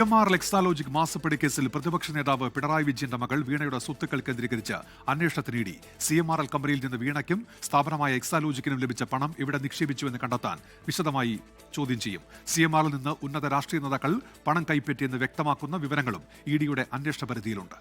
CMR Exalogic മാസപ്പടി കേസിൽ പ്രതിപക്ഷ നേതാവ് പിണറായി വിജയന്റെ മകൾ വീണയുടെ സ്വത്തുക്കൾ കേന്ദ്രീകരിച്ച് അന്വേഷണത്തിന് ഇഡി. CMRL കമ്പനിയിൽ നിന്ന് വീണയ്ക്കും സ്ഥാപനമായ എക്സാലോജിക്കിനും ലഭിച്ച പണം എവിടെ നിക്ഷേപിച്ചുവെന്ന് കണ്ടെത്താൻ വിശദമായി ചോദ്യം ചെയ്യും. CMRൽ നിന്ന് ഉന്നത രാഷ്ട്രീയ നേതാക്കൾ പണം കൈപ്പറ്റിയെന്ന് വ്യക്തമാക്കുന്ന വിവരങ്ങളും ഇഡിയുടെ അന്വേഷണ പരിധിയിലുണ്ട്.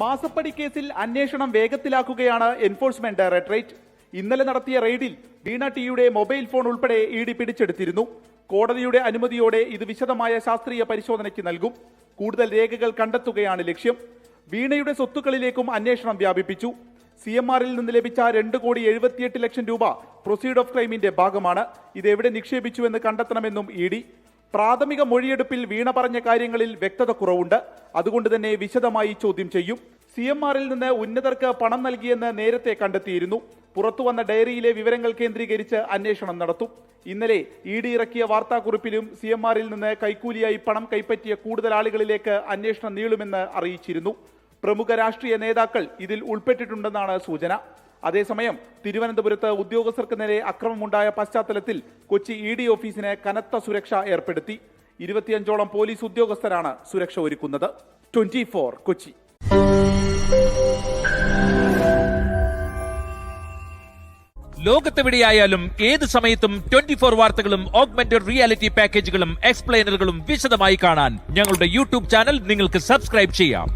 മാസപ്പടി കേസിൽ അന്വേഷണം വേഗത്തിലാക്കുകയാണ് എൻഫോഴ്സ്മെന്റ് ഡയറക്ടറേറ്റ്. ഇന്നലെ നടത്തിയ റെയ്ഡിൽ വീണ ടിയുടെ മൊബൈൽ ഫോൺ ഉൾപ്പെടെ ഇഡി പിടിച്ചെടുത്തിരുന്നു. കോടതിയുടെ അനുമതിയോടെ ഇത് വിശദമായ ശാസ്ത്രീയ പരിശോധനയ്ക്ക് നൽകും. കൂടുതൽ രേഖകൾ കണ്ടെത്തുകയാണ് ലക്ഷ്യം. വീണയുടെ സ്വത്തുക്കളിലേക്കും അന്വേഷണം വ്യാപിപ്പിച്ചു. CMRൽ നിന്ന് ലഭിച്ച 2,78,00,000 രൂപ പ്രൊസീഡ് ഓഫ് ക്രൈമിന്റെ ഭാഗമാണ്. ഇത് എവിടെ നിക്ഷേപിച്ചുവെന്ന് കണ്ടെത്തണമെന്നും ഇഡി. പ്രാഥമിക മൊഴിയെടുപ്പിൽ വീണ പറഞ്ഞ കാര്യങ്ങളിൽ വ്യക്തത കുറവുണ്ട്. അതുകൊണ്ട് തന്നെ വിശദമായി ചോദ്യം ചെയ്യും. CMRൽ നിന്ന് ഉന്നതർക്ക് പണം നൽകിയെന്ന് നേരത്തെ കണ്ടെത്തിയിരുന്നു. പുറത്തുവന്ന ഡയറിയിലെ വിവരങ്ങൾ കേന്ദ്രീകരിച്ച് അന്വേഷണം നടത്തും. ഇന്നലെ ഇഡി ഇറക്കിയ വാർത്താക്കുറിപ്പിലും CMRൽ നിന്ന് കൈക്കൂലിയായി പണം കൈപ്പറ്റിയ കൂടുതൽ ആളുകളിലേക്ക് അന്വേഷണം നീളുമെന്ന് അറിയിച്ചിരുന്നു. പ്രമുഖ രാഷ്ട്രീയ നേതാക്കൾ ഇതിൽ ഉൾപ്പെട്ടിട്ടുണ്ടെന്നാണ് സൂചന. അതേസമയം തിരുവനന്തപുരത്ത് ഉദ്യോഗസ്ഥർക്ക് നേരെ അക്രമമുണ്ടായ പശ്ചാത്തലത്തിൽ കൊച്ചി ഇഡി ഓഫീസിന് കനത്ത സുരക്ഷ ഏർപ്പെടുത്തി. 25ഓളം പോലീസ് ഉദ്യോഗസ്ഥരാണ് സുരക്ഷ ഒരുക്കുന്നത്. 24 കൊച്ചി. ലോകത്തെവിടെയായാലും ഏത് സമയത്തും 24 വാർത്തകളും ഓഗ്മെന്റഡ് റിയാലിറ്റി പാക്കേജുകളും എക്സ്പ്ലെയിനറുകളും വിശദമായി കാണാൻ ഞങ്ങളുടെ യൂട്യൂബ് ചാനൽ നിങ്ങൾക്ക് സബ്സ്ക്രൈബ് ചെയ്യാം.